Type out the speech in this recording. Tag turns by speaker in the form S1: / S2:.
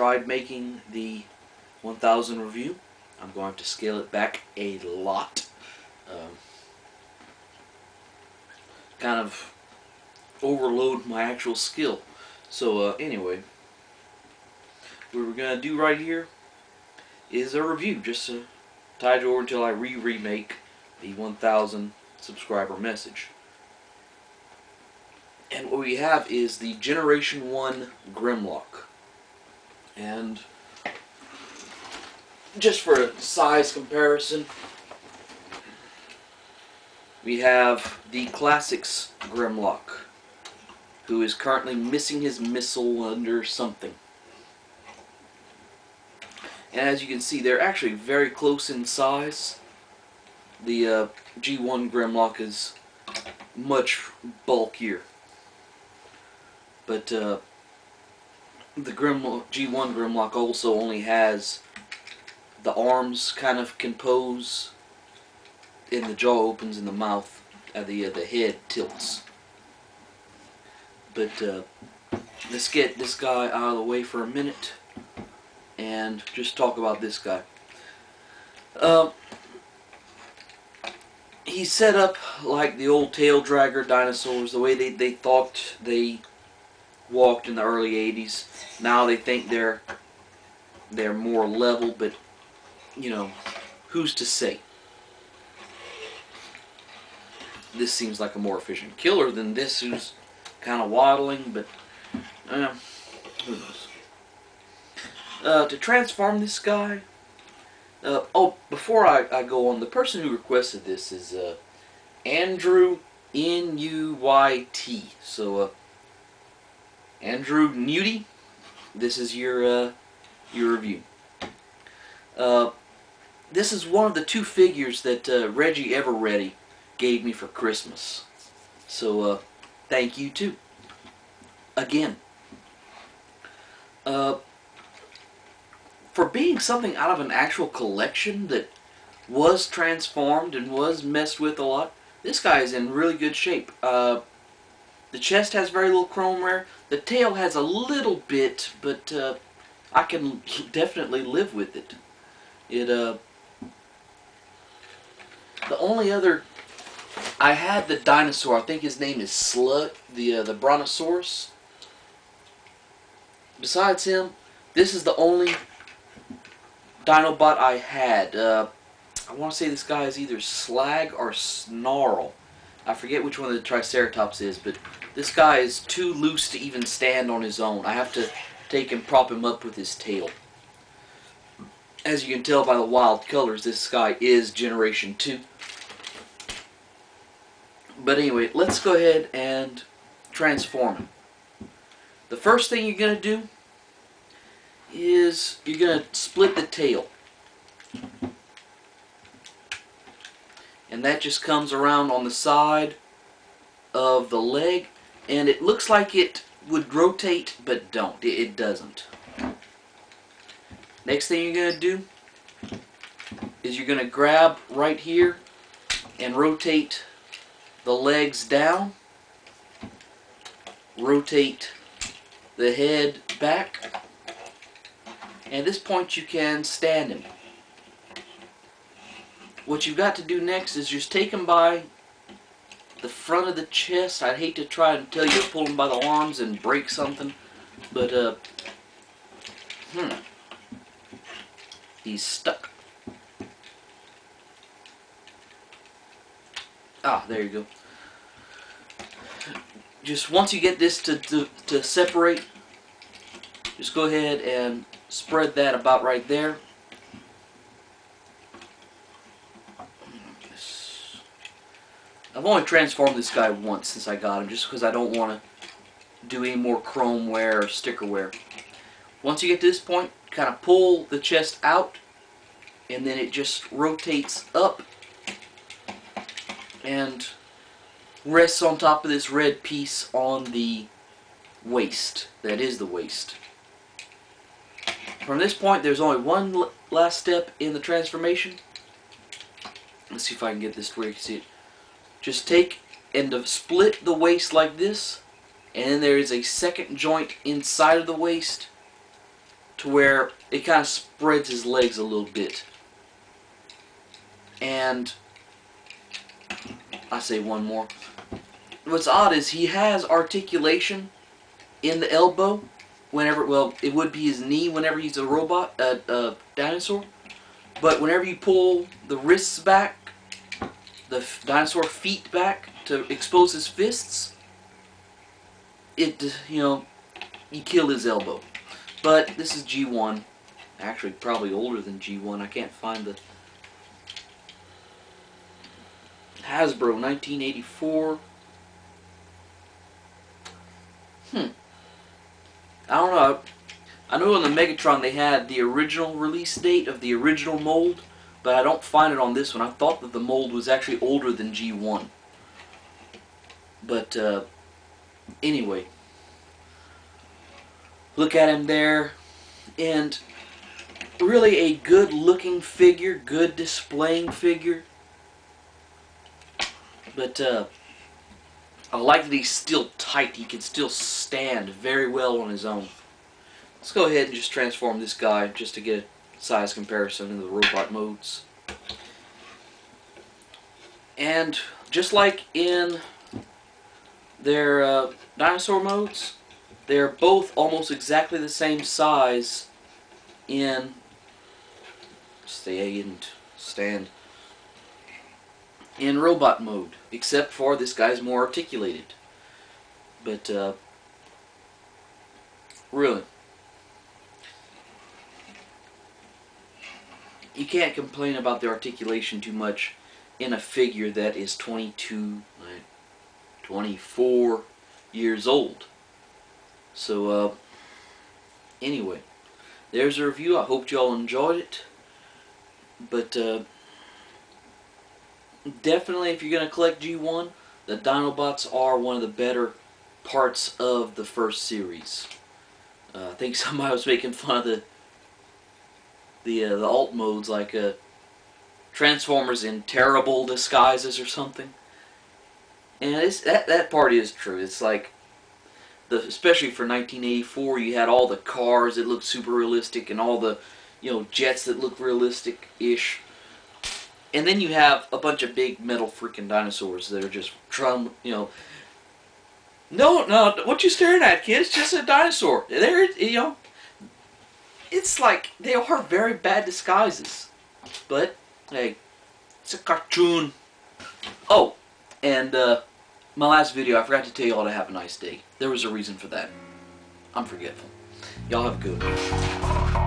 S1: tried making the 1000 review. I'm going to have to scale it back a lot. Kind of overload my actual skill. So anyway, what we're going to do right here is a review, just to tide you over until I remake the 1000 subscriber message. And what we have is the Generation 1 Grimlock. And just for a size comparison, we have the Classics Grimlock, who is currently missing his missile under something. And as you can see, they're actually very close in size. The G1 Grimlock is much bulkier. But the G1 Grimlock also only has the arms kind of compose, and the jaw opens and the mouth, the head tilts. But let's get this guy out of the way for a minute and just talk about this guy. He's set up like the old tail dragger dinosaurs, the way they thought they walked in the early 80s. Now they think they're more level, but you know, who's to say? This seems like a more efficient killer than this, who's kind of waddling, but who knows? To transform this guy, oh, before I go on, the person who requested this is Andrew N-U-Y-T. So Andrew Newty, this is your review. This is one of the 2 figures that Reggie Everready gave me for Christmas. So thank you too. Again. For being something out of an actual collection that was transformed and was messed with a lot, this guy is in really good shape. The chest has very little chrome wear. The tail has a little bit, but I can definitely live with it. The only other, I had the dinosaur. I think his name is Slug, the Brontosaurus. Besides him, this is the only Dinobot I had. I want to say this guy is either Slag or Snarl. I forget which one of the Triceratops is, but this guy is too loose to even stand on his own. I have to take and prop him up with his tail. As you can tell by the wild colors, this guy is Generation 2. But anyway, let's go ahead and transform him. The first thing you're going to do is you're going to split the tail. And that just comes around on the side of the leg, and it looks like it would rotate, but don't. It doesn't. Next thing you're going to do is you're going to grab right here and rotate the legs down, rotate the head back, and at this point you can stand him. What you've got to do next is just take him by the front of the chest. I'd hate to try and tell you to pull him by the arms and break something, but he's stuck. Ah, there you go. Just once you get this to separate, just go ahead and spread that about right there. I've only transformed this guy once since I got him, just because I don't want to do any more chrome wear or sticker wear. Once you get to this point, kind of pull the chest out, and then it just rotates up and rests on top of this red piece on the waist. That is the waist. From this point, there's only one last step in the transformation. Let's see if I can get this to where you can see it. Just take and split the waist like this, and then there is a second joint inside of the waist to where it kind of spreads his legs a little bit. And I say one more. What's odd is he has articulation in the elbow whenever, well, it would be his knee whenever he's a robot, dinosaur. But whenever you pull the wrists back, the dinosaur feet back to expose his fists, it, you know, you kill his elbow. But this is G1. Actually, probably older than G1. I can't find the Hasbro, 1984. I don't know. I know on the Megatron they had the original release date of the original mold, but I don't find it on this one. I thought that the mold was actually older than G1. But anyway, look at him there, and really a good looking figure, good displaying figure. But I like that he's still tight. He can still stand very well on his own. Let's go ahead and just transform this guy just to get a size comparison in the robot modes. And just like in their dinosaur modes, they're both almost exactly the same size in in robot mode, except for this guy's more articulated. But really, you can't complain about the articulation too much in a figure that is 24 years old. So anyway, there's a review. I hope y'all enjoyed it. But definitely, if you're going to collect G1, the Dinobots are one of the better parts of the first series. I think somebody was making fun of the alt modes, like Transformers in terrible disguises or something. And that part is true. It's like, especially for 1984, you had all the cars that looked super realistic and all the, you know, jets that look realistic-ish. And then you have a bunch of big metal freaking dinosaurs that are just you know. No, what you staring at, kid? It's just a dinosaur. There, you know. It's like they are very bad disguises, but hey, it's a cartoon. Oh, and my last video, I forgot to tell you all to have a nice day. There was a reason for that. I'm forgetful. Y'all have a good one.